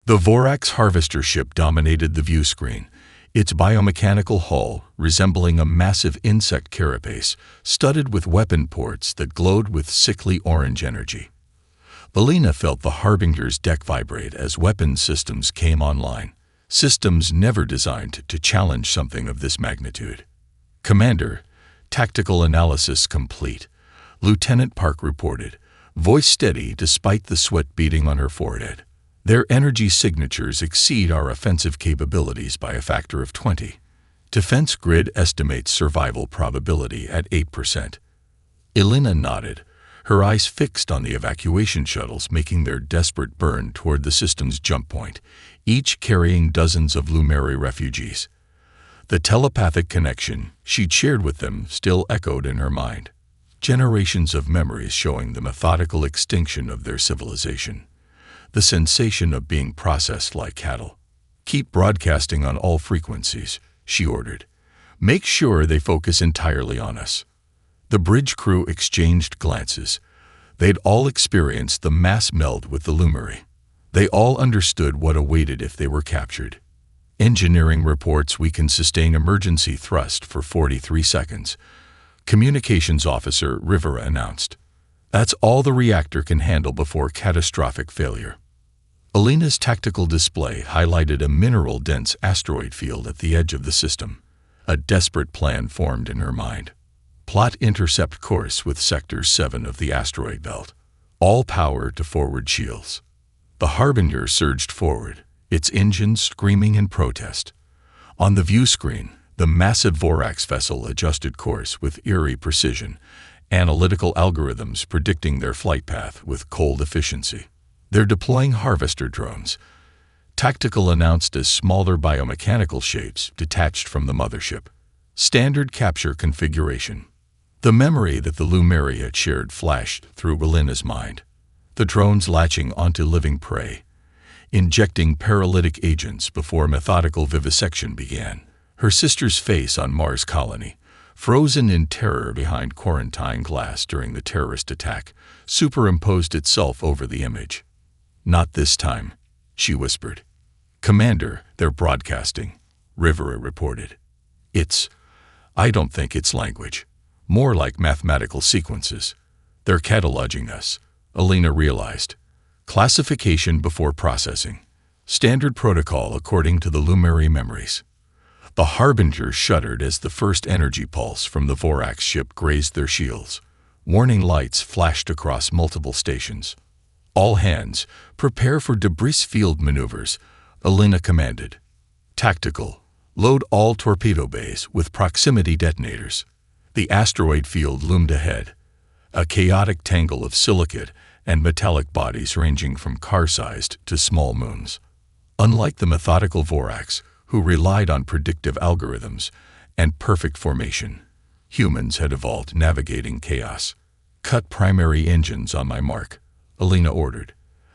The Vorax harvester ship dominated the view screen, its biomechanical hull resembling a massive insect carapace studded with weapon ports that glowed with sickly orange energy. Alina felt the Harbinger's deck vibrate as weapon systems came online, systems never designed to challenge something of this magnitude. "Commander, tactical analysis complete," Lieutenant Park reported, voice steady despite the sweat beading on her forehead. "Their energy signatures exceed our offensive capabilities by a factor of 20. Defense grid estimates survival probability at 8%. Elena nodded, her eyes fixed on the evacuation shuttles making their desperate burn toward the system's jump point, each carrying dozens of Lumeri refugees. The telepathic connection she'd shared with them still echoed in her mind, generations of memories showing the methodical extinction of their civilization. The sensation of being processed like cattle. "Keep broadcasting on all frequencies," she ordered. "Make sure they focus entirely on us." The bridge crew exchanged glances. They'd all experienced the mass meld with the Lumeri. They all understood what awaited if they were captured. "Engineering reports we can sustain emergency thrust for 43 seconds," Communications Officer Rivera announced. "That's all the reactor can handle before catastrophic failure." Alina's tactical display highlighted a mineral-dense asteroid field at the edge of the system. A desperate plan formed in her mind. Plot intercept course with Sector 7 of the asteroid belt. All power to forward shields. The Harbinger surged forward, its engines screaming in protest. On the view screen, the massive Vorax vessel adjusted course with eerie precision, analytical algorithms predicting their flight path with cold efficiency. "They're deploying harvester drones," Tactical announced as smaller biomechanical shapes detached from the mothership. Standard capture configuration. The memory that the Lumeri had shared flashed through Alina's mind. The drones latching onto living prey, injecting paralytic agents before methodical vivisection began. Her sister's face on Mars colony, frozen in terror behind quarantine glass during the terrorist attack, superimposed itself over the image. "Not this time," she whispered. "Commander, they're broadcasting," Rivera reported. I don't think it's language. More like mathematical sequences. They're cataloging us," Alina realized. "Classification before processing. Standard protocol according to the Lumeri memories." The Harbinger shuddered as the first energy pulse from the Vorax ship grazed their shields. Warning lights flashed across multiple stations. "All hands, prepare for debris field maneuvers," Alina commanded. "Tactical, load all torpedo bays with proximity detonators." The asteroid field loomed ahead, a chaotic tangle of silicate and metallic bodies ranging from car-sized to small moons. Unlike the methodical Vorax, who relied on predictive algorithms and perfect formation, humans had evolved navigating chaos. "Cut primary engines on my mark," Alina ordered.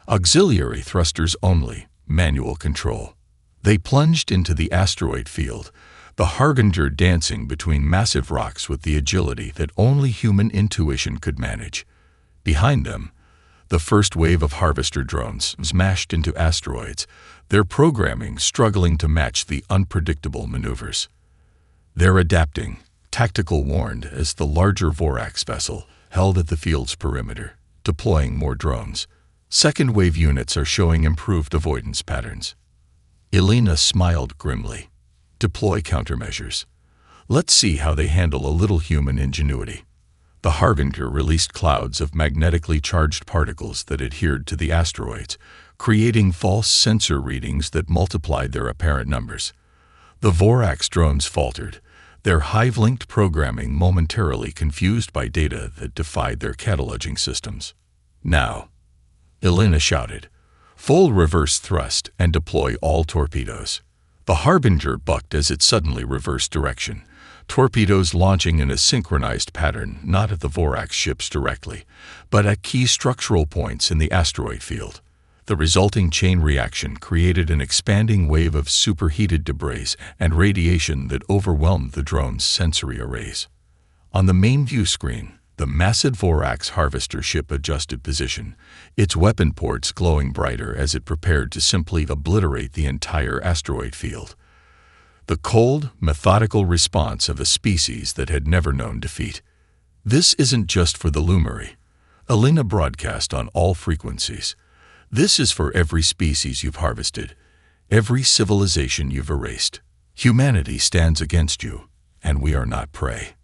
"Auxiliary thrusters only, manual control." They plunged into the asteroid field, the Harbinger dancing between massive rocks with the agility that only human intuition could manage. Behind them, the first wave of harvester drones smashed into asteroids, their programming struggling to match the unpredictable maneuvers. "They're adapting," Tactical warned as the larger Vorax vessel held at the field's perimeter, deploying more drones. "Second wave units are showing improved avoidance patterns." Elena smiled grimly. "Deploy countermeasures. Let's see how they handle a little human ingenuity." The Harbinger released clouds of magnetically charged particles that adhered to the asteroids, creating false sensor readings that multiplied their apparent numbers. The Vorax drones faltered, their hive-linked programming momentarily confused by data that defied their cataloging systems. "Now," Elena shouted, "full reverse thrust and deploy all torpedoes." The Harbinger bucked as it suddenly reversed direction, torpedoes launching in a synchronized pattern not at the Vorax ships directly, but at key structural points in the asteroid field. The resulting chain reaction created an expanding wave of superheated debris and radiation that overwhelmed the drone's sensory arrays. On the main view screen, The massive Vorax harvester ship adjusted position, its weapon ports glowing brighter as it prepared to simply obliterate the entire asteroid field. The cold, methodical response of a species that had never known defeat. This isn't just for the Lumeri. Elena broadcast on all frequencies. This is for every species you've harvested, every civilization you've erased. Humanity stands against you, and we are not prey.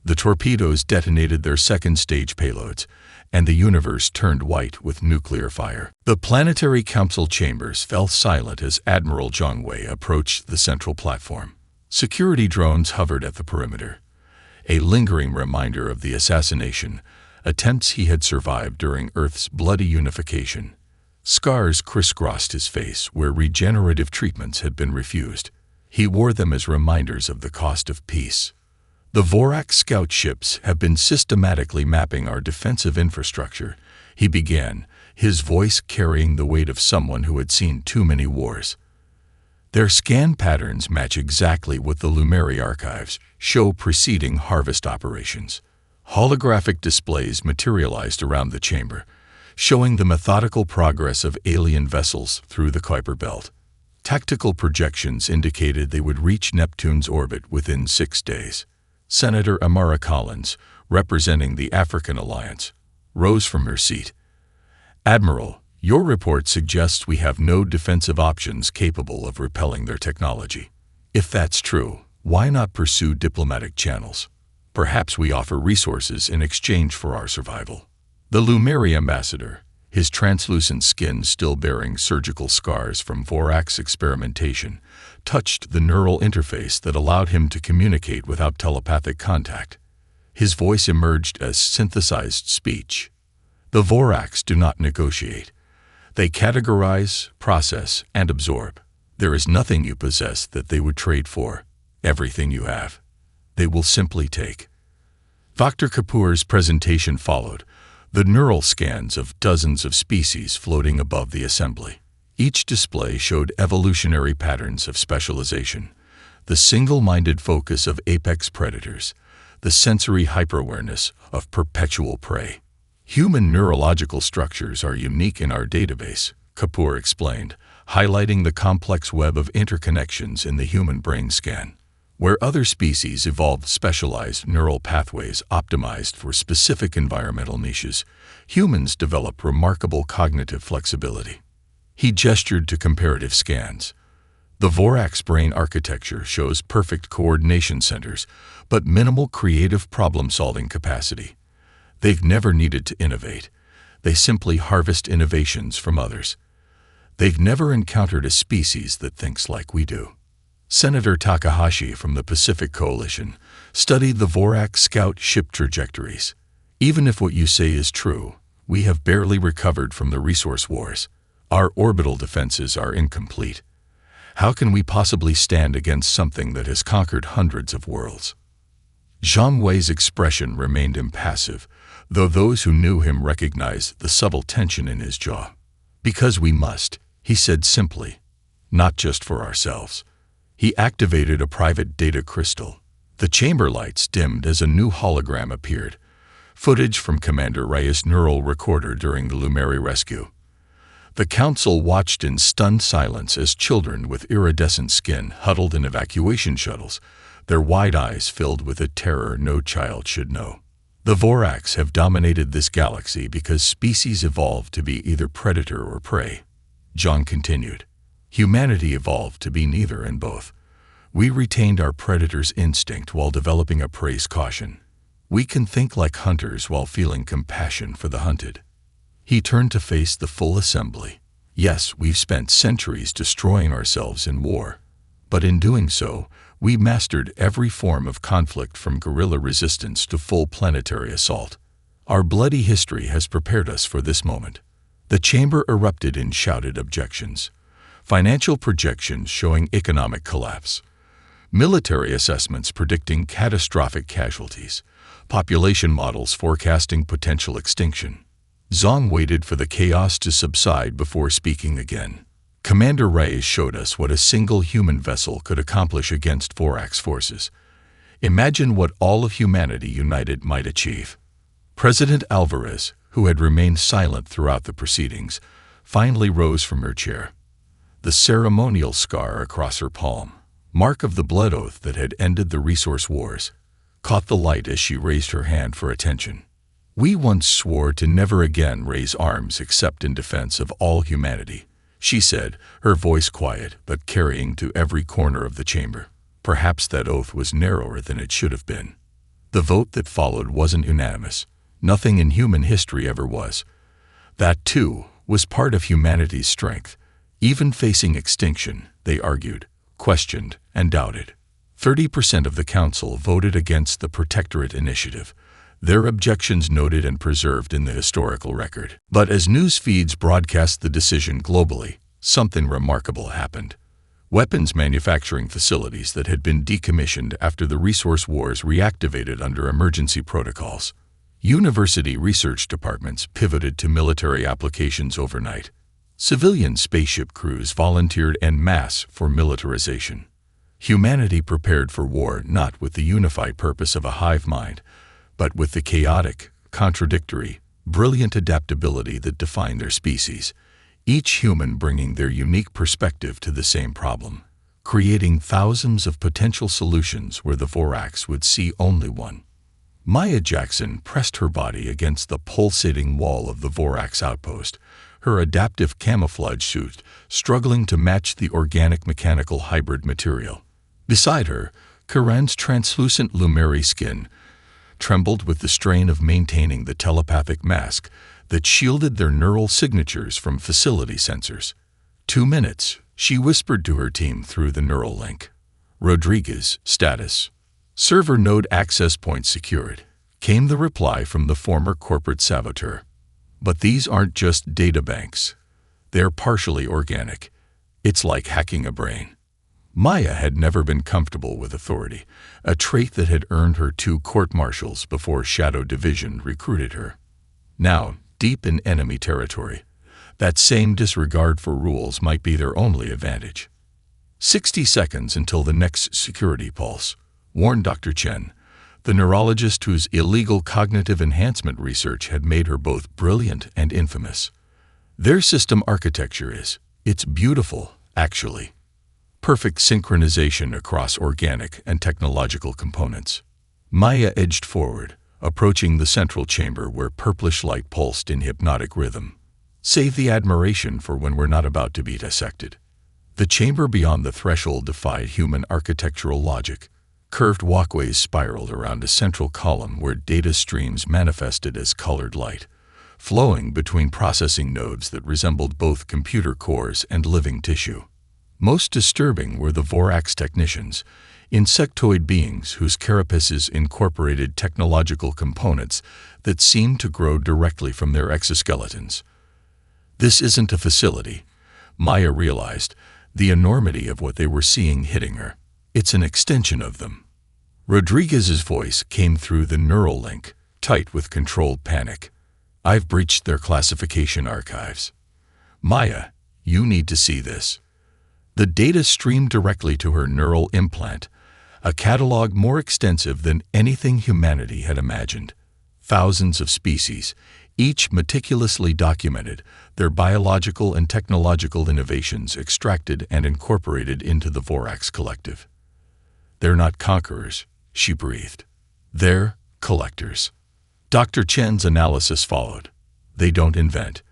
The torpedoes detonated their second-stage payloads, and the universe turned white with nuclear fire. The planetary council chambers fell silent as Admiral Zhongwei approached the central platform. Security drones hovered at the perimeter, a lingering reminder of the assassination attempts he had survived during Earth's bloody unification. Scars crisscrossed his face where regenerative treatments had been refused. He wore them as reminders of the cost of peace. The Vorax scout ships have been systematically mapping our defensive infrastructure, he began, his voice carrying the weight of someone who had seen too many wars. Their scan patterns match exactly what the Lumeri archives show preceding harvest operations. Holographic displays materialized around the chamber, showing the methodical progress of alien vessels through the Kuiper Belt. Tactical projections indicated they would reach Neptune's orbit within 6 days. Senator Amara Collins, representing the African Alliance, rose from her seat. Admiral, your report suggests we have no defensive options capable of repelling their technology. If that's true, why not pursue diplomatic channels? Perhaps we offer resources in exchange for our survival. The Lumeri ambassador, his translucent skin still bearing surgical scars from Vorax experimentation, touched the neural interface that allowed him to communicate without telepathic contact. His voice emerged as synthesized speech. The Vorax do not negotiate. They categorize, process, and absorb. There is nothing you possess that they would trade for. Everything you have, they will simply take. Dr. Kapoor's presentation followed, the neural scans of dozens of species floating above the assembly. Each display showed evolutionary patterns of specialization, the single-minded focus of apex predators, the sensory hyperawareness of perpetual prey. Human neurological structures are unique in our database, Kapoor explained, highlighting the complex web of interconnections in the human brain scan. Where other species evolved specialized neural pathways optimized for specific environmental niches, humans develop remarkable cognitive flexibility. He gestured to comparative scans. The Vorax brain architecture shows perfect coordination centers, but minimal creative problem-solving capacity. They've never needed to innovate. They simply harvest innovations from others. They've never encountered a species that thinks like we do. Senator Takahashi from the Pacific Coalition studied the Vorax scout ship trajectories. Even if what you say is true, we have barely recovered from the resource wars. Our orbital defenses are incomplete. How can we possibly stand against something that has conquered hundreds of worlds? Zhang Wei's expression remained impassive, though those who knew him recognized the subtle tension in his jaw. Because we must, he said simply, not just for ourselves. He activated a private data crystal. The chamber lights dimmed as a new hologram appeared, footage from Commander Reyes' neural recorder during the Lumeri rescue. The council watched in stunned silence as children with iridescent skin huddled in evacuation shuttles, their wide eyes filled with a terror no child should know. The Vorax have dominated this galaxy because species evolved to be either predator or prey. John continued. Humanity evolved to be neither and both. We retained our predator's instinct while developing a prey's caution. We can think like hunters while feeling compassion for the hunted. He turned to face the full assembly. Yes, we've spent centuries destroying ourselves in war, but in doing so, we mastered every form of conflict from guerrilla resistance to full planetary assault. Our bloody history has prepared us for this moment. The chamber erupted in shouted objections. Financial projections showing economic collapse. Military assessments predicting catastrophic casualties. Population models forecasting potential extinction. Zhang waited for the chaos to subside before speaking again. Commander Reyes showed us what a single human vessel could accomplish against Vorax forces. Imagine what all of humanity united might achieve. President Alvarez, who had remained silent throughout the proceedings, finally rose from her chair. The ceremonial scar across her palm, mark of the blood oath that had ended the resource wars, caught the light as she raised her hand for attention. "We once swore to never again raise arms except in defense of all humanity," she said, her voice quiet but carrying to every corner of the chamber. Perhaps that oath was narrower than it should have been. The vote that followed wasn't unanimous. Nothing in human history ever was. That, too, was part of humanity's strength. Even facing extinction, they argued, questioned, and doubted. 30% of the council voted against the Protectorate Initiative, their objections noted and preserved in the historical record. But as news feeds broadcast the decision globally, something remarkable happened. Weapons manufacturing facilities that had been decommissioned after the resource wars reactivated under emergency protocols. University research departments pivoted to military applications overnight. Civilian spaceship crews volunteered en masse for militarization. Humanity prepared for war not with the unified purpose of a hive mind, but with the chaotic, contradictory, brilliant adaptability that defined their species, each human bringing their unique perspective to the same problem, creating thousands of potential solutions where the Vorax would see only one. Maya Jackson pressed her body against the pulsating wall of the Vorax outpost, her adaptive camouflage suit struggling to match the organic-mechanical hybrid material. Beside her, Karen's translucent Lumeri skin trembled with the strain of maintaining the telepathic mask that shielded their neural signatures from facility sensors. 2 minutes, she whispered to her team through the neural link. Rodriguez, status. Server node access point secured, came the reply from the former corporate saboteur. But these aren't just databanks. They're partially organic. It's like hacking a brain. Maya had never been comfortable with authority, a trait that had earned her 2 court-martials before Shadow Division recruited her. Now, deep in enemy territory, that same disregard for rules might be their only advantage. 60 seconds until the next security pulse, warned Dr. Chen, the neurologist whose illegal cognitive enhancement research had made her both brilliant and infamous. Their system architecture it's beautiful, actually. Perfect synchronization across organic and technological components. Maya edged forward, approaching the central chamber where purplish light pulsed in hypnotic rhythm. Save the admiration for when we're not about to be dissected. The chamber beyond the threshold defied human architectural logic. Curved walkways spiraled around a central column where data streams manifested as colored light, flowing between processing nodes that resembled both computer cores and living tissue. Most disturbing were the Vorax technicians, insectoid beings whose carapaces incorporated technological components that seemed to grow directly from their exoskeletons. This isn't a facility, Maya realized, the enormity of what they were seeing hitting her. It's an extension of them. Rodriguez's voice came through the neural link, tight with controlled panic. "I've breached their classification archives. Maya, you need to see this." The data streamed directly to her neural implant, a catalog more extensive than anything humanity had imagined. Thousands of species, each meticulously documented, their biological and technological innovations extracted and incorporated into the Vorax collective. "They're not conquerors," she breathed. "They're collectors." Dr. Chen's analysis followed. "They don't invent.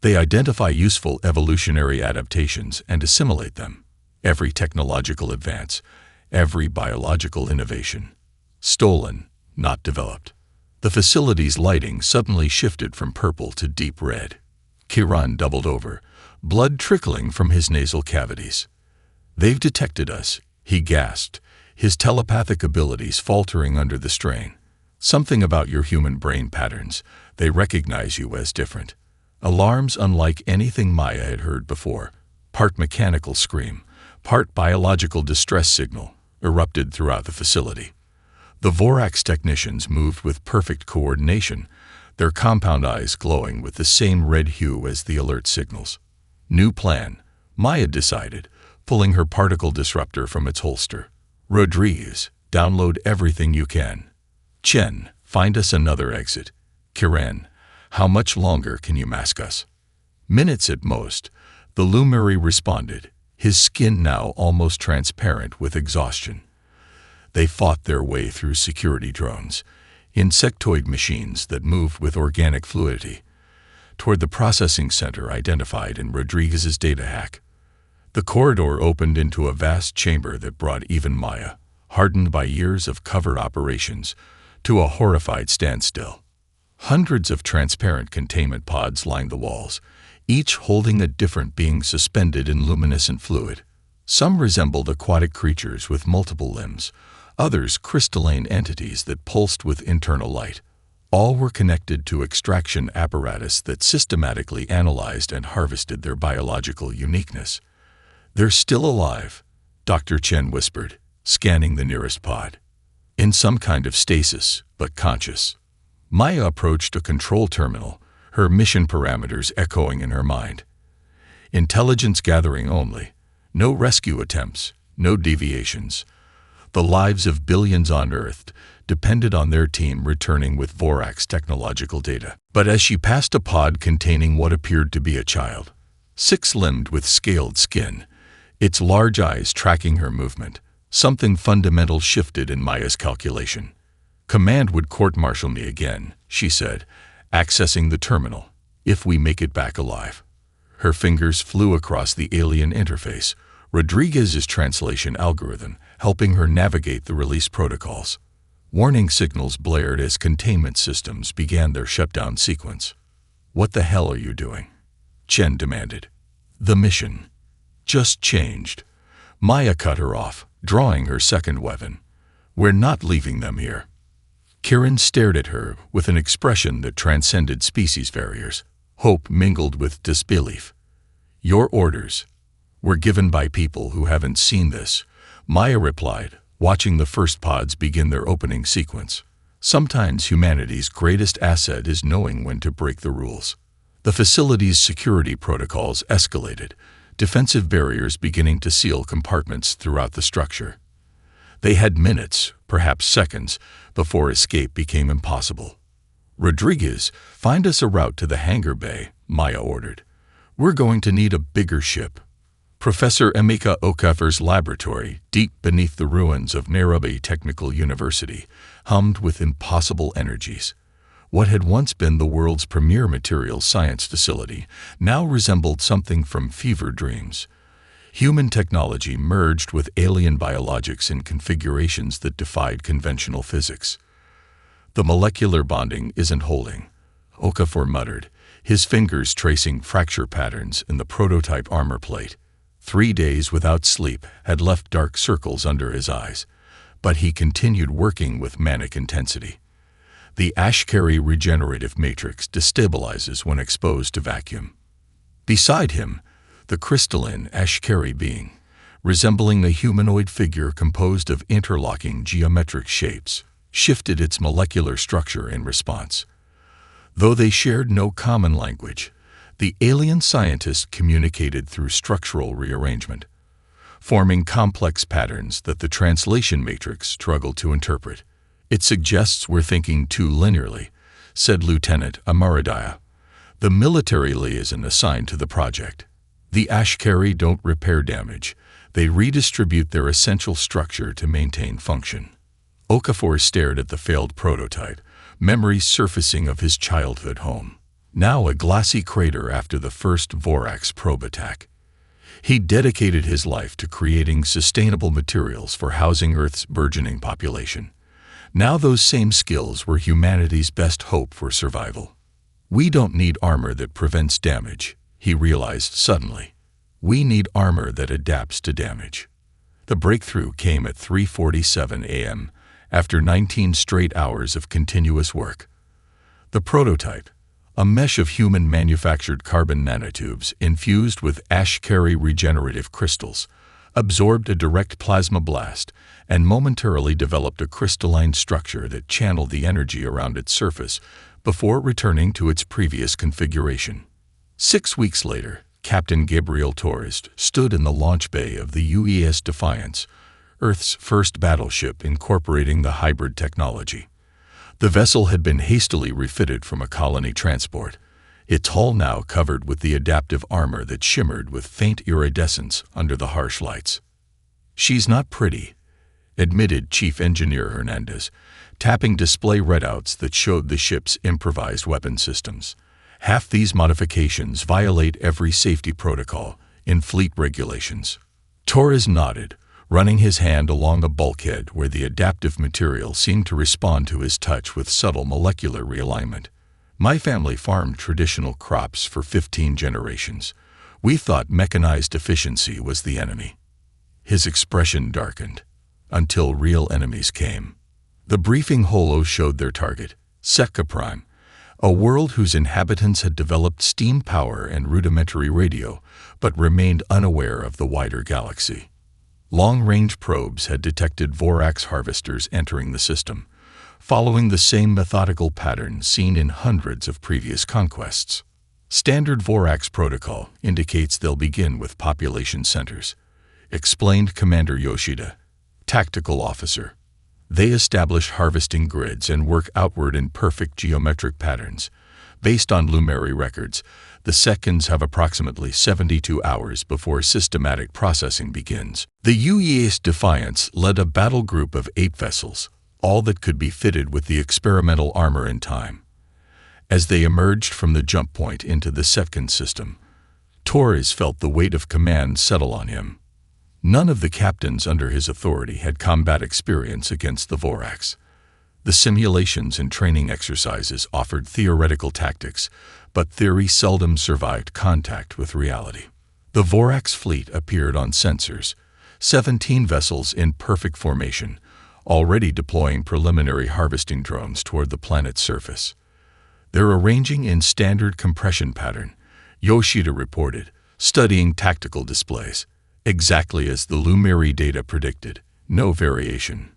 They identify useful evolutionary adaptations and assimilate them. Every technological advance, every biological innovation. Stolen, not developed." The facility's lighting suddenly shifted from purple to deep red. Kiran doubled over, blood trickling from his nasal cavities. "They've detected us," he gasped, his telepathic abilities faltering under the strain. "Something about your human brain patterns. They recognize you as different." Alarms unlike anything Maya had heard before, part mechanical scream, part biological distress signal, erupted throughout the facility. The Vorax technicians moved with perfect coordination, their compound eyes glowing with the same red hue as the alert signals. "New plan," Maya decided, pulling her particle disruptor from its holster. "Rodriguez, download everything you can. Chen, find us another exit. Kiran, how much longer can you mask us? Minutes at most, the Lumeri responded, his skin now almost transparent with exhaustion. They fought their way through security drones, insectoid machines that moved with organic fluidity, toward the processing center identified in Rodriguez's data hack. The corridor opened into a vast chamber that brought even Maya, hardened by years of covert operations, to a horrified standstill. Hundreds of transparent containment pods lined the walls, each holding a different being suspended in luminescent fluid. Some resembled aquatic creatures with multiple limbs, others crystalline entities that pulsed with internal light. All were connected to extraction apparatus that systematically analyzed and harvested their biological uniqueness. "They're still alive," Dr. Chen whispered, scanning the nearest pod. "In some kind of stasis, but conscious." Maya approached a control terminal, her mission parameters echoing in her mind. Intelligence gathering only. No rescue attempts, no deviations. The lives of billions on Earth depended on their team returning with Vorax technological data. But as she passed a pod containing what appeared to be a child, six-limbed with scaled skin, its large eyes tracking her movement, something fundamental shifted in Maya's calculation. "Command would court-martial me again," she said, accessing the terminal, "if we make it back alive." Her fingers flew across the alien interface, Rodriguez's translation algorithm helping her navigate the release protocols. Warning signals blared as containment systems began their shutdown sequence. "What the hell are you doing?" Chen demanded. "The mission just changed." Maya cut her off, drawing her second weapon. "We're not leaving them here." Kiran stared at her with an expression that transcended species barriers. Hope mingled with disbelief. "Your orders were given by people who haven't seen this," Maya replied, watching the first pods begin their opening sequence. Sometimes humanity's greatest asset is knowing when to break the rules. The facility's security protocols escalated, defensive barriers beginning to seal compartments throughout the structure. They had minutes, perhaps seconds, before escape became impossible. "Rodriguez, find us a route to the hangar bay," Maya ordered. "We're going to need a bigger ship." Professor Emeka Okafor's laboratory, deep beneath the ruins of Nairobi Technical University, hummed with impossible energies. What had once been the world's premier materials science facility now resembled something from fever dreams. Human technology merged with alien biologics in configurations that defied conventional physics. "The molecular bonding isn't holding," Okafor muttered, his fingers tracing fracture patterns in the prototype armor plate. 3 days without sleep had left dark circles under his eyes, but he continued working with manic intensity. The Ashkari regenerative matrix destabilizes when exposed to vacuum. Beside him, the crystalline Ashkari being, resembling a humanoid figure composed of interlocking geometric shapes, shifted its molecular structure in response. Though they shared no common language, the alien scientist communicated through structural rearrangement, forming complex patterns that the translation matrix struggled to interpret. "It suggests we're thinking too linearly," said Lieutenant Amaradaya, the military liaison assigned to the project. "The Ashkari don't repair damage. They redistribute their essential structure to maintain function." Okafor stared at the failed prototype, memories surfacing of his childhood home. Now a glassy crater after the first Vorax probe attack. He dedicated his life to creating sustainable materials for housing Earth's burgeoning population. Now those same skills were humanity's best hope for survival. "We don't need armor that prevents damage," he realized suddenly. "We need armor that adapts to damage." The breakthrough came at 3:47 a.m., after 19 straight hours of continuous work. The prototype, a mesh of human-manufactured carbon nanotubes infused with Ashkari regenerative crystals, absorbed a direct plasma blast and momentarily developed a crystalline structure that channeled the energy around its surface before returning to its previous configuration. 6 weeks later, Captain Gabriel Torres stood in the launch bay of the UES Defiance, Earth's first battleship incorporating the hybrid technology. The vessel had been hastily refitted from a colony transport, its hull now covered with the adaptive armor that shimmered with faint iridescence under the harsh lights. "She's not pretty," admitted Chief Engineer Hernandez, tapping display readouts that showed the ship's improvised weapon systems. "Half these modifications violate every safety protocol in fleet regulations." Torres nodded, running his hand along a bulkhead where the adaptive material seemed to respond to his touch with subtle molecular realignment. "My family farmed traditional crops for 15 generations. We thought mechanized efficiency was the enemy." His expression darkened. "Until real enemies came." The briefing holo showed their target, Setka Prime, a world whose inhabitants had developed steam power and rudimentary radio, but remained unaware of the wider galaxy. Long-range probes had detected Vorax harvesters entering the system, following the same methodical pattern seen in hundreds of previous conquests. "Standard Vorax protocol indicates they'll begin with population centers," explained Commander Yoshida, tactical officer. "They establish harvesting grids and work outward in perfect geometric patterns. Based on Lumeri records, the seconds have approximately 72 hours before systematic processing begins." The UES Defiance led a battle group of 8 vessels, all that could be fitted with the experimental armor in time. As they emerged from the jump point into the Setkin system, Torres felt the weight of command settle on him. None of the captains under his authority had combat experience against the Vorax. The simulations and training exercises offered theoretical tactics, but theory seldom survived contact with reality. The Vorax fleet appeared on sensors, 17 vessels in perfect formation, already deploying preliminary harvesting drones toward the planet's surface. "They're arranging in standard compression pattern," Yoshida reported, studying tactical displays. "Exactly as the Lumeri data predicted, no variation."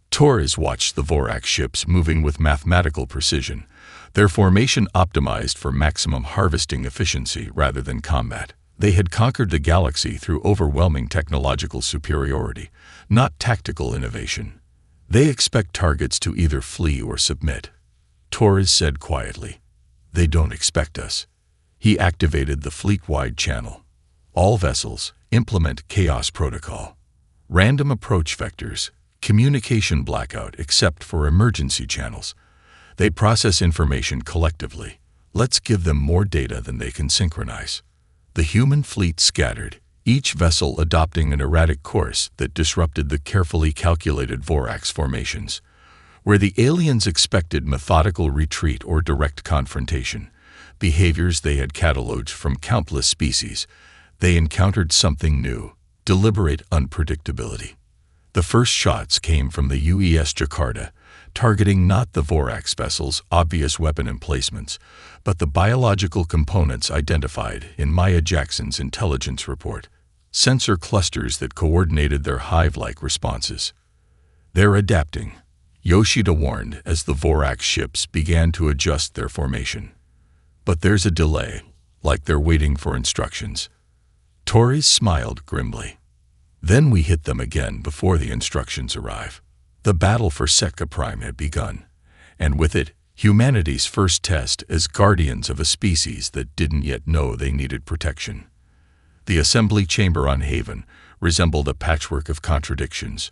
Torres watched the Vorax ships moving with mathematical precision, their formation optimized for maximum harvesting efficiency rather than combat. They had conquered the galaxy through overwhelming technological superiority, not tactical innovation. "They expect targets to either flee or submit," Torres said quietly. "They don't expect us." He activated the fleet-wide channel. "All vessels, implement Chaos Protocol. Random approach vectors, communication blackout except for emergency channels. They process information collectively. Let's give them more data than they can synchronize." The human fleet scattered, each vessel adopting an erratic course that disrupted the carefully calculated Vorax formations. Where the aliens expected methodical retreat or direct confrontation, behaviors they had cataloged from countless species, they encountered something new, deliberate unpredictability. The first shots came from the UES Jakarta, targeting not the Vorax vessel's obvious weapon emplacements, but the biological components identified in Maya Jackson's intelligence report, sensor clusters that coordinated their hive-like responses. "They're adapting," Yoshida warned as the Vorax ships began to adjust their formation. "But there's a delay, like they're waiting for instructions." Torres smiled grimly. "Then we hit them again before the instructions arrive." The battle for Setka Prime had begun, and with it, humanity's first test as guardians of a species that didn't yet know they needed protection. The assembly chamber on Haven resembled a patchwork of contradictions.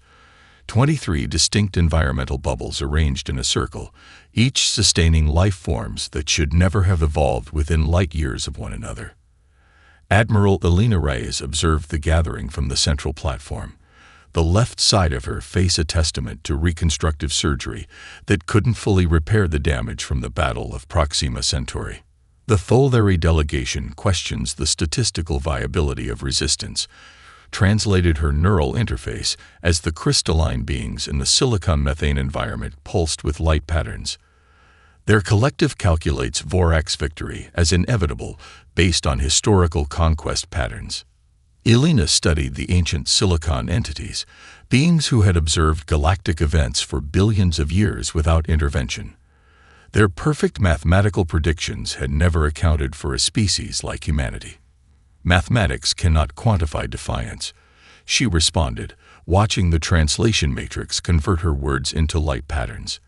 23 distinct environmental bubbles arranged in a circle, each sustaining life forms that should never have evolved within light years of one another. Admiral Elena Reyes observed the gathering from the central platform, the left side of her face a testament to reconstructive surgery that couldn't fully repair the damage from the Battle of Proxima Centauri. The Tholari delegation questions the statistical viability of resistance, translated her neural interface as the crystalline beings in the silicon methane environment pulsed with light patterns. Their collective calculates Vorax victory as inevitable based on historical conquest patterns. Elena studied the ancient silicon entities, beings who had observed galactic events for billions of years without intervention. Their perfect mathematical predictions had never accounted for a species like humanity. "Mathematics cannot quantify defiance," she responded, watching the translation matrix convert her words into light patterns.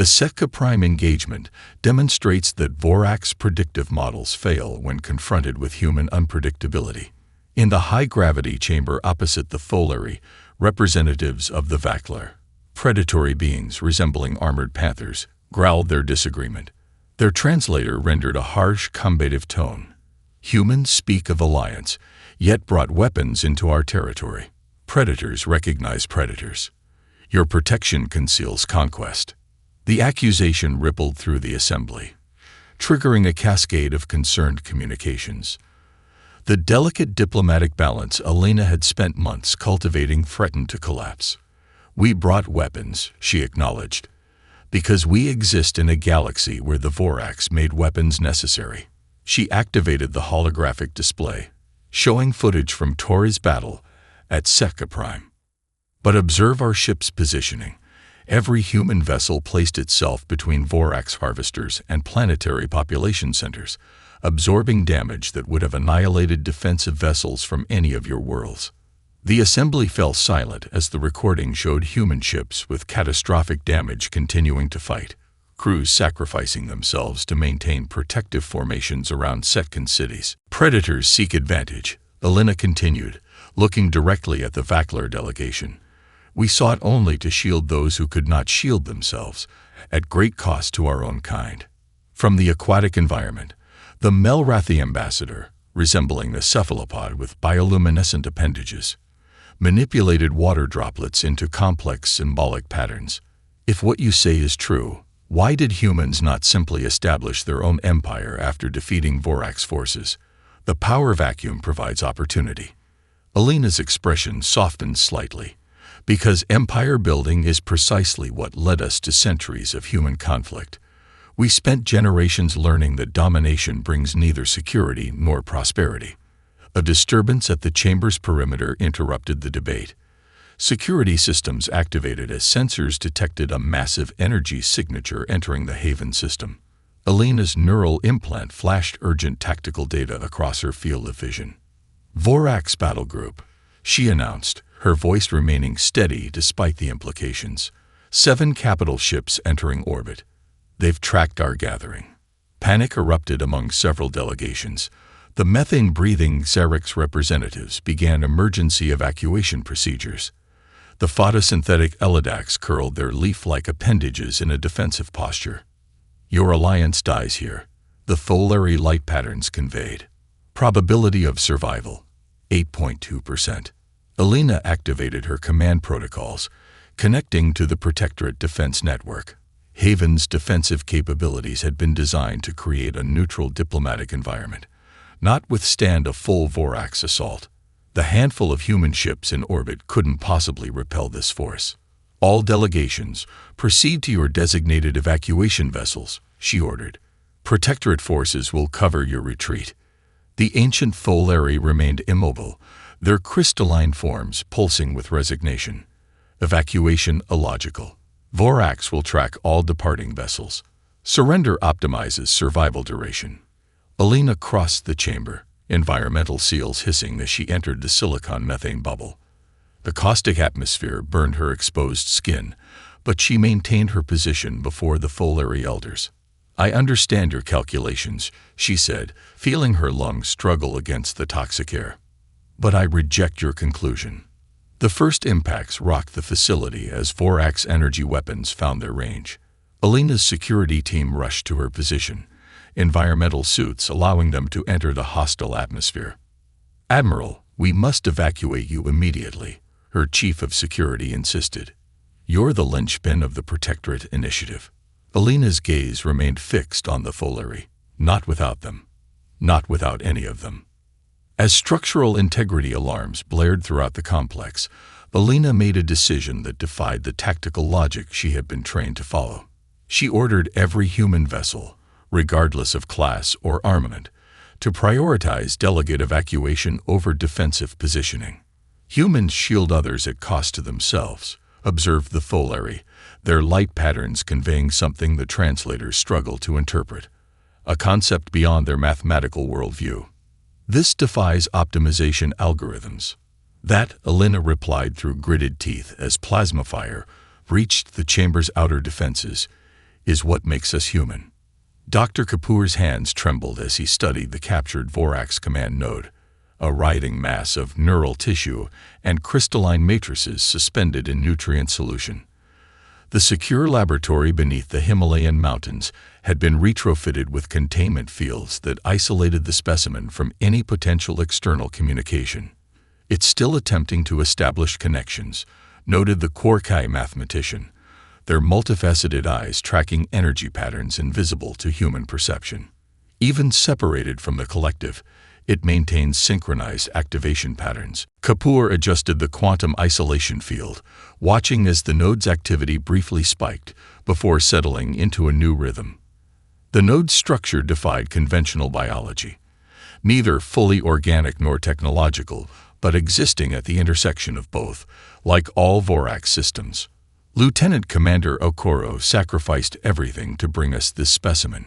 The Setka Prime engagement demonstrates that Vorax predictive models fail when confronted with human unpredictability. In the high-gravity chamber opposite the Folari, representatives of the Vaklar, predatory beings resembling armored panthers, growled their disagreement. Their translator rendered a harsh, combative tone. Humans speak of alliance, yet brought weapons into our territory. Predators recognize predators. Your protection conceals conquest. The accusation rippled through the assembly, triggering a cascade of concerned communications. The delicate diplomatic balance Elena had spent months cultivating threatened to collapse. We brought weapons, she acknowledged, because we exist in a galaxy where the Vorax made weapons necessary. She activated the holographic display, showing footage from Tori's battle at Setka Prime. But observe our ship's positioning. Every human vessel placed itself between Vorax harvesters and planetary population centers, absorbing damage that would have annihilated defensive vessels from any of your worlds. The assembly fell silent as the recording showed human ships with catastrophic damage continuing to fight, crews sacrificing themselves to maintain protective formations around Setkan cities. Predators seek advantage, Elena continued, looking directly at the Vaklar delegation. We sought only to shield those who could not shield themselves, at great cost to our own kind. From the aquatic environment, the Melrathi ambassador, resembling a cephalopod with bioluminescent appendages, manipulated water droplets into complex symbolic patterns. If what you say is true, why did humans not simply establish their own empire after defeating Vorax forces? The power vacuum provides opportunity. Elena's expression softened slightly. Because empire building is precisely what led us to centuries of human conflict. We spent generations learning that domination brings neither security nor prosperity. A disturbance at the chamber's perimeter interrupted the debate. Security systems activated as sensors detected a massive energy signature entering the Haven system. Elena's neural implant flashed urgent tactical data across her field of vision. Vorax battle group, she announced, her voice remaining steady despite the implications. 7 capital ships entering orbit. They've tracked our gathering. Panic erupted among several delegations. The methane-breathing Xerix representatives began emergency evacuation procedures. The photosynthetic Elidax curled their leaf-like appendages in a defensive posture. Your alliance dies here, the Folari light patterns conveyed. Probability of survival, 8.2%. Elena activated her command protocols, connecting to the Protectorate Defense Network. Haven's defensive capabilities had been designed to create a neutral diplomatic environment, not withstand a full Vorax assault. The handful of human ships in orbit couldn't possibly repel this force. All delegations, proceed to your designated evacuation vessels, she ordered. Protectorate forces will cover your retreat. The ancient Folari remained immobile, their crystalline forms pulsing with resignation. Evacuation illogical. Vorax will track all departing vessels. Surrender optimizes survival duration. Elena crossed the chamber, environmental seals hissing as she entered the silicon methane bubble. The caustic atmosphere burned her exposed skin, but she maintained her position before the Folari elders. I understand your calculations, she said, feeling her lungs struggle against the toxic air. But I reject your conclusion. The first impacts rocked the facility as Vorax energy weapons found their range. Elena's security team rushed to her position, environmental suits allowing them to enter the hostile atmosphere. Admiral, we must evacuate you immediately, her chief of security insisted. You're the linchpin of the Protectorate Initiative. Elena's gaze remained fixed on the Folari. Not without them. Not without any of them. As structural integrity alarms blared throughout the complex, Elena made a decision that defied the tactical logic she had been trained to follow. She ordered every human vessel, regardless of class or armament, to prioritize delegate evacuation over defensive positioning. Humans shield others at cost to themselves, observed the Folari, their light patterns conveying something the translators struggle to interpret, a concept beyond their mathematical worldview. This defies optimization algorithms. That, Elena replied through gritted teeth as plasma fire reached the chamber's outer defenses. is what makes us human. Dr. Kapoor's hands trembled as he studied the captured Vorax command node, a writhing mass of neural tissue and crystalline matrices suspended in nutrient solution. The secure laboratory beneath the Himalayan mountains had been retrofitted with containment fields that isolated the specimen from any potential external communication. "It's still attempting to establish connections," noted the Quarkai mathematician, their multifaceted eyes tracking energy patterns invisible to human perception. Even separated from the collective, it maintains synchronized activation patterns. Kapoor adjusted the quantum isolation field, watching as the node's activity briefly spiked before settling into a new rhythm. The node's structure defied conventional biology, neither fully organic nor technological, but existing at the intersection of both, like all Vorax systems. "Lieutenant Commander Okoro sacrificed everything to bring us this specimen,"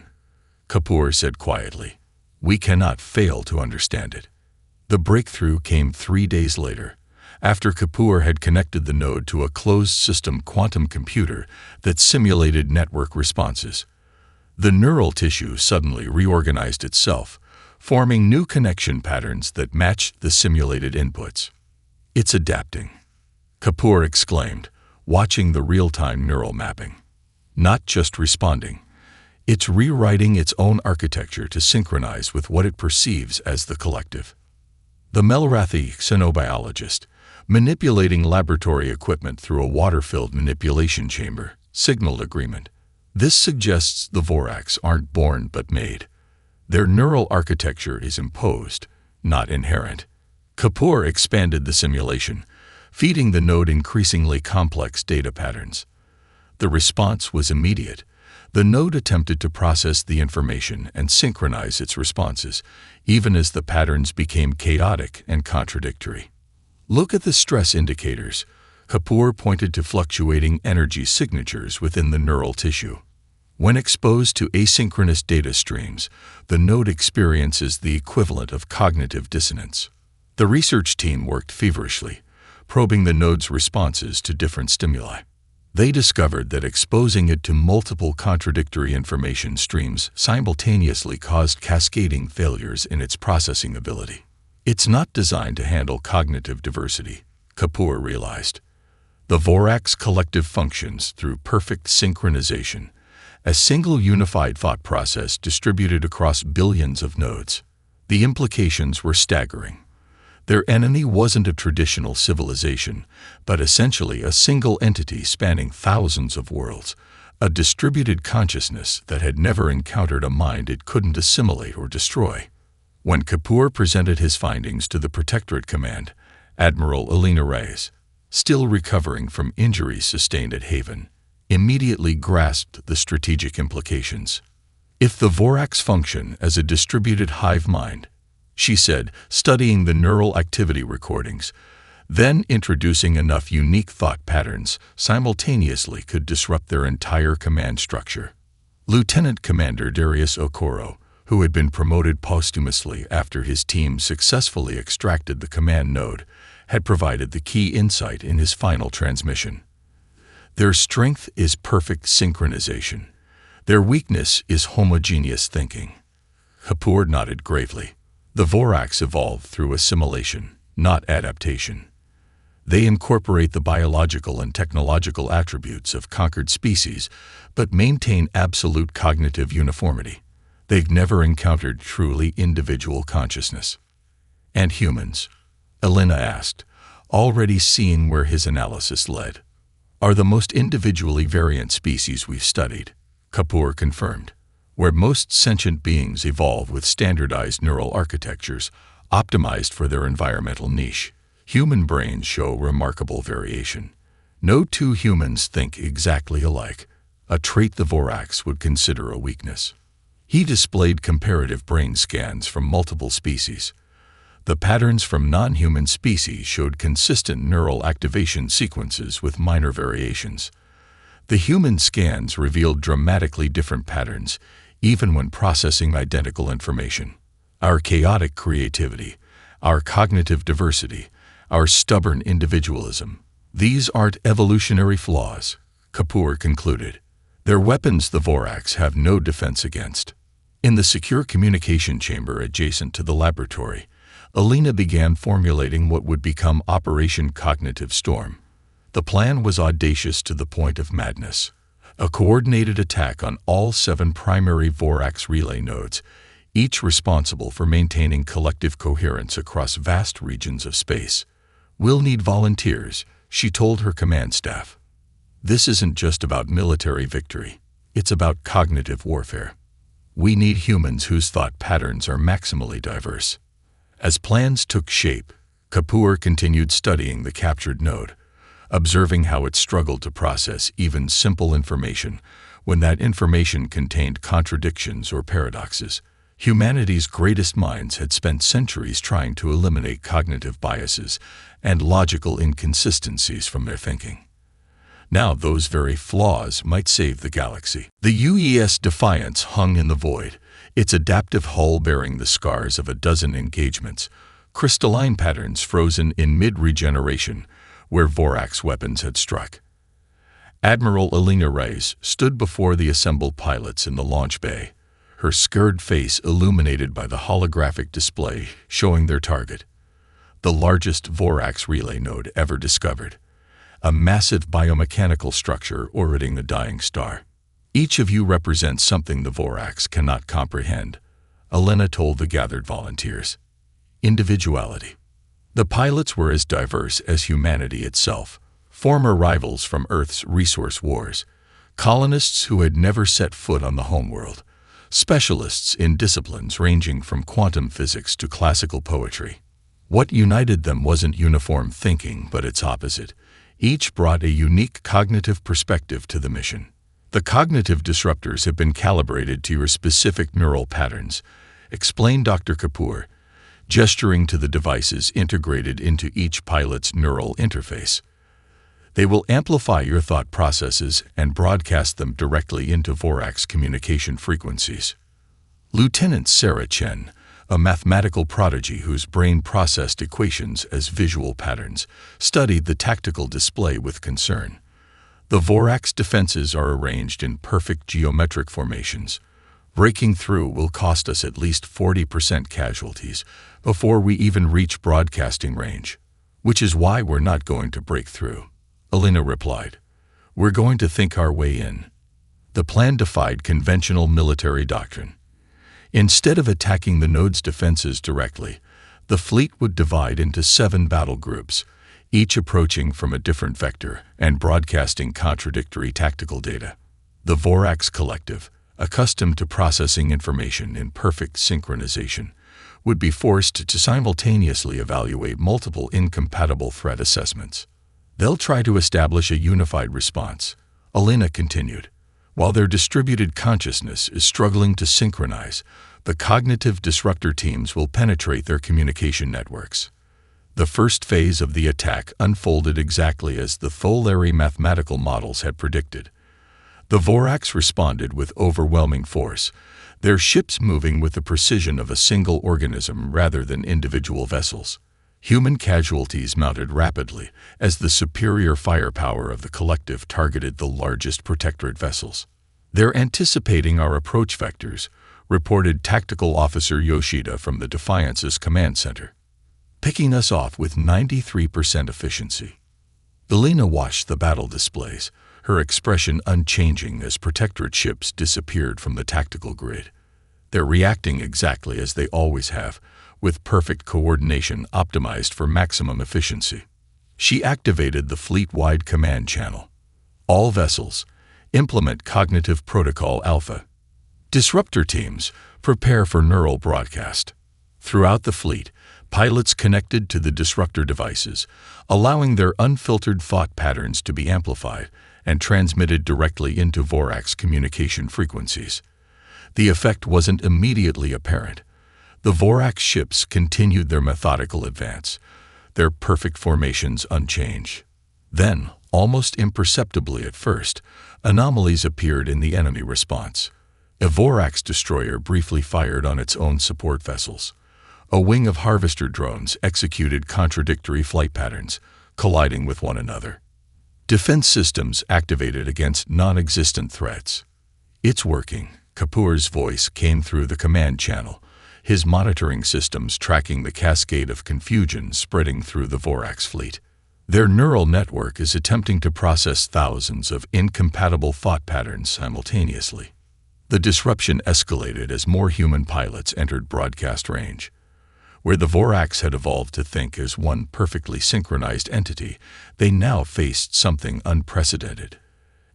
Kapoor said quietly. "We cannot fail to understand it." The breakthrough came 3 days later, after Kapoor had connected the node to a closed-system quantum computer that simulated network responses. The neural tissue suddenly reorganized itself, forming new connection patterns that matched the simulated inputs. "It's adapting," Kapoor exclaimed, watching the real-time neural mapping. "Not just responding. It's rewriting its own architecture to synchronize with what it perceives as the collective." The Melrathi xenobiologist, manipulating laboratory equipment through a water-filled manipulation chamber, signaled agreement. "This suggests the Vorax aren't born but made. Their neural architecture is imposed, not inherent." Kapoor expanded the simulation, feeding the node increasingly complex data patterns. The response was immediate. The node attempted to process the information and synchronize its responses, even as the patterns became chaotic and contradictory. "Look at the stress indicators." Kapoor pointed to fluctuating energy signatures within the neural tissue. When exposed to asynchronous data streams, the node experiences the equivalent of cognitive dissonance. The research team worked feverishly, probing the node's responses to different stimuli. They discovered that exposing it to multiple contradictory information streams simultaneously caused cascading failures in its processing ability. "It's not designed to handle cognitive diversity," Kapoor realized. "The Vorax collective functions through perfect synchronization, a single unified thought process distributed across billions of nodes." The implications were staggering. Their enemy wasn't a traditional civilization, but essentially a single entity spanning thousands of worlds, a distributed consciousness that had never encountered a mind it couldn't assimilate or destroy. When Kapoor presented his findings to the Protectorate Command, Admiral Elena Reyes, still recovering from injuries sustained at Haven, immediately grasped the strategic implications. "If the Vorax function as a distributed hive mind," she said, studying the neural activity recordings, then introducing enough unique thought patterns simultaneously could disrupt their entire command structure. Lieutenant Commander Darius Okoro, who had been promoted posthumously after his team successfully extracted the command node, had provided the key insight in his final transmission. "Their strength is perfect synchronization. Their weakness is homogeneous thinking." Kapoor nodded gravely. "The Vorax evolved through assimilation, not adaptation. They incorporate the biological and technological attributes of conquered species, but maintain absolute cognitive uniformity. They've never encountered truly individual consciousness." "And humans?" Elena asked, already seeing where his analysis led. "Are the most individually variant species we've studied," Kapoor confirmed. "Where most sentient beings evolve with standardized neural architectures, optimized for their environmental niche, human brains show remarkable variation. No two humans think exactly alike, a trait the Vorax would consider a weakness." He displayed comparative brain scans from multiple species. The patterns from non-human species showed consistent neural activation sequences with minor variations. The human scans revealed dramatically different patterns, even when processing identical information. "Our chaotic creativity, our cognitive diversity, our stubborn individualism, these aren't evolutionary flaws," Kapoor concluded. Their weapons the Vorax have no defense against. In the secure communication chamber adjacent to the laboratory, Alina began formulating what would become Operation Cognitive Storm. The plan was audacious to the point of madness. A coordinated attack on all 7 primary Vorax relay nodes, each responsible for maintaining collective coherence across vast regions of space. "We'll need volunteers," she told her command staff. "This isn't just about military victory. It's about cognitive warfare. We need humans whose thought patterns are maximally diverse." As plans took shape, Kapoor continued studying the captured node, observing how it struggled to process even simple information when that information contained contradictions or paradoxes. Humanity's greatest minds had spent centuries trying to eliminate cognitive biases and logical inconsistencies from their thinking. Now those very flaws might save the galaxy. The UES Defiance hung in the void, its adaptive hull bearing the scars of a dozen engagements, crystalline patterns frozen in mid-regeneration where Vorax weapons had struck. Admiral Alina Reyes stood before the assembled pilots in the launch bay, her scared face illuminated by the holographic display showing their target, the largest Vorax relay node ever discovered, a massive biomechanical structure orbiting the dying star. "Each of you represents something the Vorax cannot comprehend," Alina told the gathered volunteers. Individuality. The pilots were as diverse as humanity itself, former rivals from Earth's resource wars, colonists who had never set foot on the homeworld, specialists in disciplines ranging from quantum physics to classical poetry. What united them wasn't uniform thinking, but its opposite. Each brought a unique cognitive perspective to the mission. "The cognitive disruptors have been calibrated to your specific neural patterns," explained Dr. Kapoor, gesturing to the devices integrated into each pilot's neural interface. "They will amplify your thought processes and broadcast them directly into Vorax communication frequencies." Lieutenant Sarah Chen, a mathematical prodigy whose brain processed equations as visual patterns, studied the tactical display with concern. "The Vorax defenses are arranged in perfect geometric formations. Breaking through will cost us at least 40% casualties before we even reach broadcasting range." "Which is why we're not going to break through," Alina replied. "We're going to think our way in." The plan defied conventional military doctrine. Instead of attacking the node's defenses directly, the fleet would divide into 7 battle groups, each approaching from a different vector and broadcasting contradictory tactical data. The Vorax Collective, accustomed to processing information in perfect synchronization, would be forced to simultaneously evaluate multiple incompatible threat assessments. "They'll try to establish a unified response," Alina continued. "While their distributed consciousness is struggling to synchronize, the cognitive disruptor teams will penetrate their communication networks." The first phase of the attack unfolded exactly as the Tholari mathematical models had predicted. The Vorax responded with overwhelming force, their ships moving with the precision of a single organism rather than individual vessels. Human casualties mounted rapidly as the superior firepower of the collective targeted the largest protectorate vessels. "They're anticipating our approach vectors," reported Tactical Officer Yoshida from the Defiance's command center, "picking us off with 93% efficiency." Alina watched the battle displays, her expression unchanging as protectorate ships disappeared from the tactical grid. "They're reacting exactly as they always have, with perfect coordination optimized for maximum efficiency." She activated the fleet-wide command channel. "All vessels, implement Cognitive Protocol Alpha. Disruptor teams, prepare for neural broadcast." Throughout the fleet, pilots connected to the disruptor devices, allowing their unfiltered thought patterns to be amplified and transmitted directly into Vorax communication frequencies. The effect wasn't immediately apparent. The Vorax ships continued their methodical advance, their perfect formations unchanged. Then, almost imperceptibly at first, anomalies appeared in the enemy response. A Vorax destroyer briefly fired on its own support vessels. A wing of harvester drones executed contradictory flight patterns, colliding with one another. Defense systems activated against non-existent threats. It's working. Kapoor's voice came through the command channel, his monitoring systems tracking the cascade of confusion spreading through the Vorax fleet. Their neural network is attempting to process thousands of incompatible thought patterns simultaneously. The disruption escalated as more human pilots entered broadcast range. Where the Vorax had evolved to think as one perfectly synchronized entity, they now faced something unprecedented.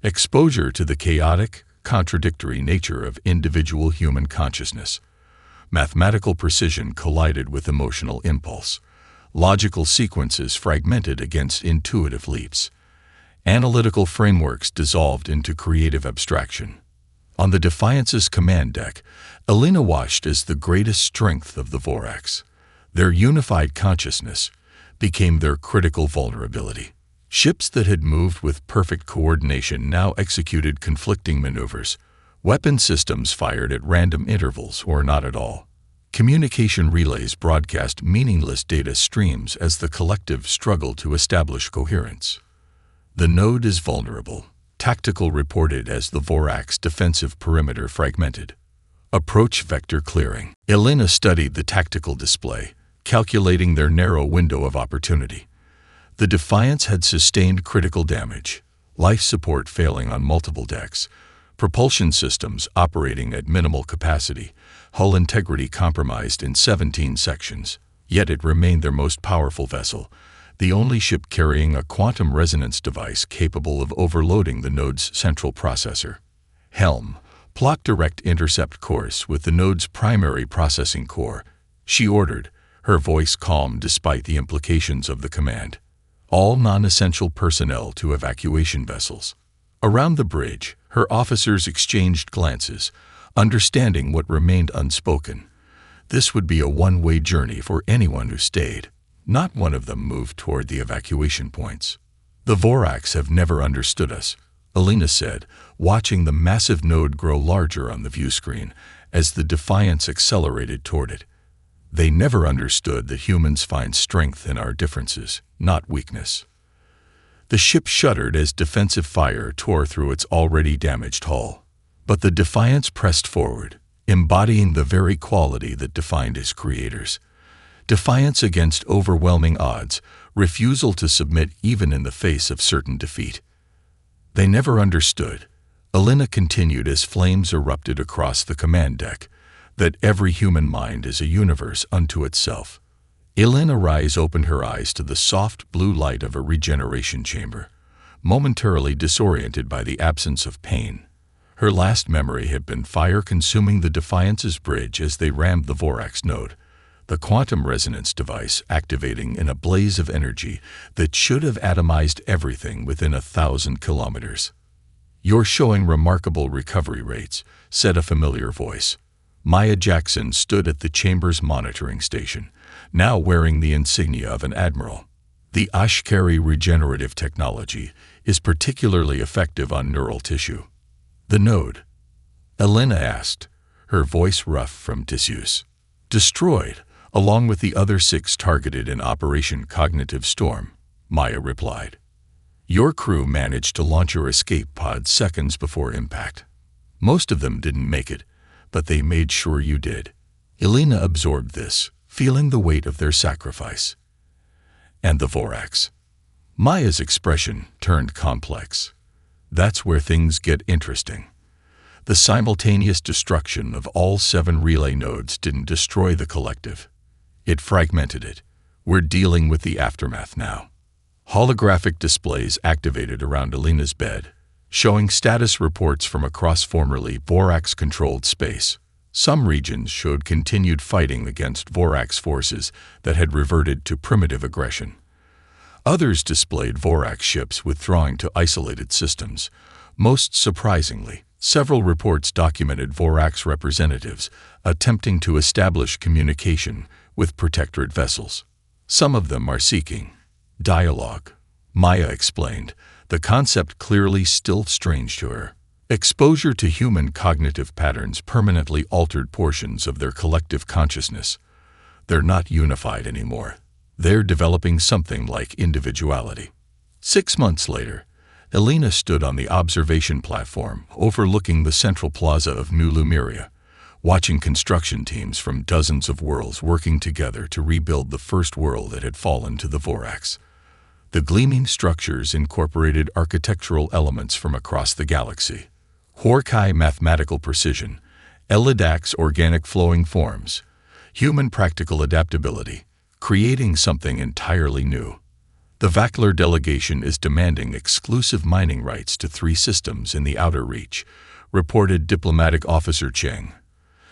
Exposure to the chaotic, contradictory nature of individual human consciousness. Mathematical precision collided with emotional impulse. Logical sequences fragmented against intuitive leaps. Analytical frameworks dissolved into creative abstraction. On the Defiance's command deck, Elena watched as the greatest strength of the Vorax, their unified consciousness, became their critical vulnerability. Ships that had moved with perfect coordination now executed conflicting maneuvers. Weapon systems fired at random intervals or not at all. Communication relays broadcast meaningless data streams as the collective struggled to establish coherence. The node is vulnerable, Tactical reported as the Vorax defensive perimeter fragmented. Approach vector clearing. Elena studied the tactical display, calculating their narrow window of opportunity. The Defiance had sustained critical damage, life support failing on multiple decks, propulsion systems operating at minimal capacity, hull integrity compromised in 17 sections. Yet it remained their most powerful vessel, the only ship carrying a quantum resonance device capable of overloading the node's central processor. Helm, plot direct intercept course with the node's primary processing core, she ordered, her voice calm despite the implications of the command. All non-essential personnel to evacuation vessels. Around the bridge, her officers exchanged glances, understanding what remained unspoken. This would be a one-way journey for anyone who stayed. Not one of them moved toward the evacuation points. The Vorax have never understood us, Elena said, watching the massive node grow larger on the view screen as the Defiance accelerated toward it. They never understood that humans find strength in our differences, not weakness. The ship shuddered as defensive fire tore through its already damaged hull. But the Defiance pressed forward, embodying the very quality that defined its creators. Defiance against overwhelming odds, refusal to submit even in the face of certain defeat. They never understood, Elena continued as flames erupted across the command deck, that every human mind is a universe unto itself. Elena Rise opened her eyes to the soft blue light of a regeneration chamber, momentarily disoriented by the absence of pain. Her last memory had been fire consuming the Defiance's bridge as they rammed the Vorax node, the quantum resonance device activating in a blaze of energy that should have atomized everything within 1,000 kilometers. "You're showing remarkable recovery rates," said a familiar voice. Maya Jackson stood at the chamber's monitoring station, now wearing the insignia of an admiral. The Ashkari regenerative technology is particularly effective on neural tissue. "The node?" Elena asked, her voice rough from disuse. "Destroyed, along with the other 6 targeted in Operation Cognitive Storm," Maya replied. "Your crew managed to launch your escape pod seconds before impact. Most of them didn't make it, but they made sure you did." Elena absorbed this, feeling the weight of their sacrifice. "And the Vorax?" Maya's expression turned complex. "That's where things get interesting. The simultaneous destruction of all 7 relay nodes didn't destroy the collective. It fragmented it. We're dealing with the aftermath now." Holographic displays activated around Elena's bed, showing status reports from across formerly Vorax-controlled space. Some regions showed continued fighting against Vorax forces that had reverted to primitive aggression. Others displayed Vorax ships withdrawing to isolated systems. Most surprisingly, several reports documented Vorax representatives attempting to establish communication with Protectorate vessels. Some of them are seeking dialogue, Maya explained, the concept clearly still strange to her. Exposure to human cognitive patterns permanently altered portions of their collective consciousness. They're not unified anymore. They're developing something like individuality. 6 months later, Elena stood on the observation platform overlooking the central plaza of New Lumeria, watching construction teams from dozens of worlds working together to rebuild the first world that had fallen to the Vorax. The gleaming structures incorporated architectural elements from across the galaxy. Horkai mathematical precision, Elidax organic flowing forms, human practical adaptability, creating something entirely new. The Vakler delegation is demanding exclusive mining rights to 3 systems in the Outer Reach, reported Diplomatic Officer Cheng,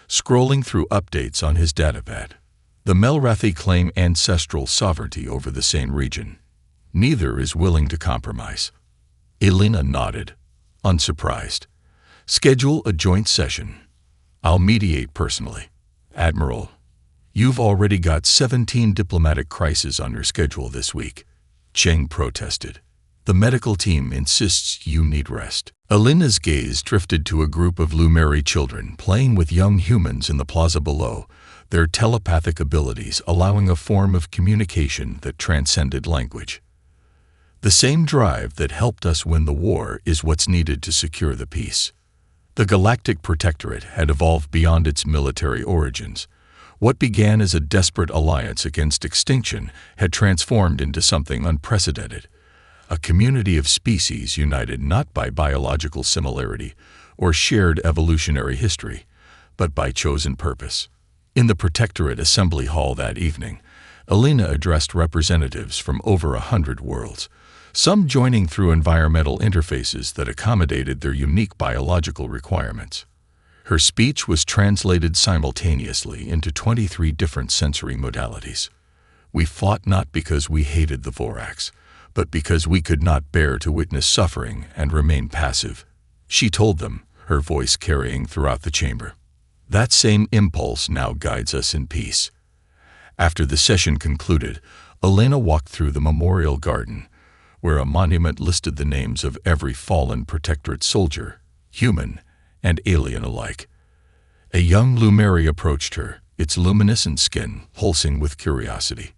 scrolling through updates on his datapad. The Melrathi claim ancestral sovereignty over the same region. Neither is willing to compromise. Elena nodded, unsurprised. Schedule a joint session. I'll mediate personally. Admiral, you've already got 17 diplomatic crises on your schedule this week. Cheng protested. The medical team insists you need rest. Elena's gaze drifted to a group of Lumeri children playing with young humans in the plaza below, their telepathic abilities allowing a form of communication that transcended language. The same drive that helped us win the war is what's needed to secure the peace. The Galactic Protectorate had evolved beyond its military origins. What began as a desperate alliance against extinction had transformed into something unprecedented. A community of species united not by biological similarity or shared evolutionary history, but by chosen purpose. In the Protectorate Assembly Hall that evening, Elena addressed representatives from over 100 worlds, some joining through environmental interfaces that accommodated their unique biological requirements. Her speech was translated simultaneously into 23 different sensory modalities. We fought not because we hated the Vorax, but because we could not bear to witness suffering and remain passive, she told them, her voice carrying throughout the chamber. That same impulse now guides us in peace. After the session concluded, Elena walked through the memorial garden, where a monument listed the names of every fallen Protectorate soldier, human and alien alike. A young Lumeri approached her, its luminescent skin pulsing with curiosity.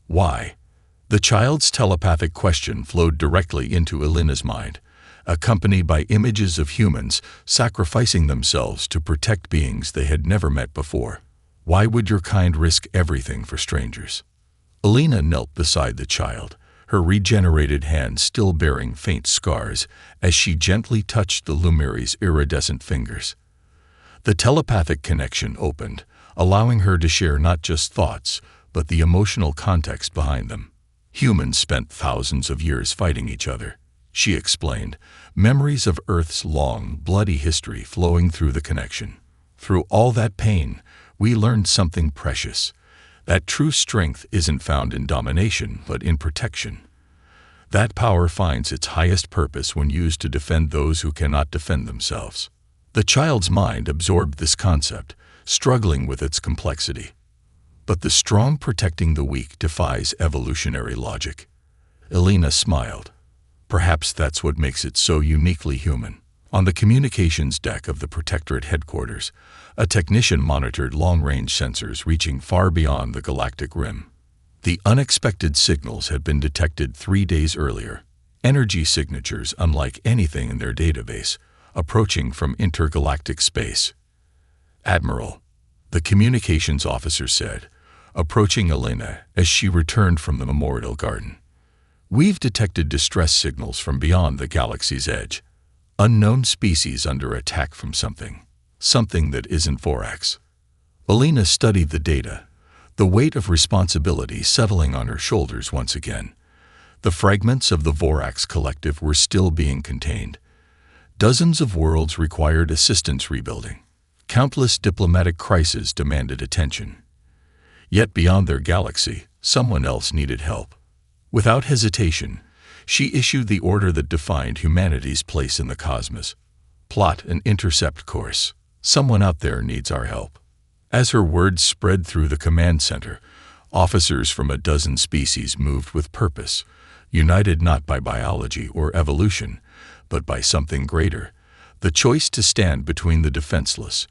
Why? The child's telepathic question flowed directly into Elena's mind, accompanied by images of humans sacrificing themselves to protect beings they had never met before. Why would your kind risk everything for strangers? Elena knelt beside the child, her regenerated hand still bearing faint scars as she gently touched the Lumeri's iridescent fingers. The telepathic connection opened, allowing her to share not just thoughts, but the emotional context behind them. Humans spent thousands of years fighting each other, she explained, memories of Earth's long, bloody history flowing through the connection. Through all that pain, we learned something precious. That true strength isn't found in domination, but in protection. That power finds its highest purpose when used to defend those who cannot defend themselves. The child's mind absorbed this concept, struggling with its complexity. But the strong protecting the weak defies evolutionary logic. Elena smiled. Perhaps that's what makes it so uniquely human. On the communications deck of the Protectorate headquarters, a technician monitored long-range sensors reaching far beyond the galactic rim. The unexpected signals had been detected 3 days earlier, energy signatures unlike anything in their database, approaching from intergalactic space. Admiral, the communications officer said, approaching Elena as she returned from the memorial garden. We've detected distress signals from beyond the galaxy's edge. Unknown species under attack from something that isn't Vorax. Elena studied the data, the weight of responsibility settling on her shoulders once again. The fragments of the Vorax collective were still being contained. Dozens of worlds required assistance rebuilding. Countless diplomatic crises demanded attention. Yet beyond their galaxy, someone else needed help. Without hesitation, she issued the order that defined humanity's place in the cosmos. Plot an intercept course. Someone out there needs our help. As her words spread through the command center, officers from a dozen species moved with purpose, united not by biology or evolution, but by something greater, the choice to stand between the defenseless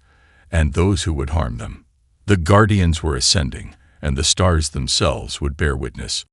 and those who would harm them. The guardians were ascending, and the stars themselves would bear witness.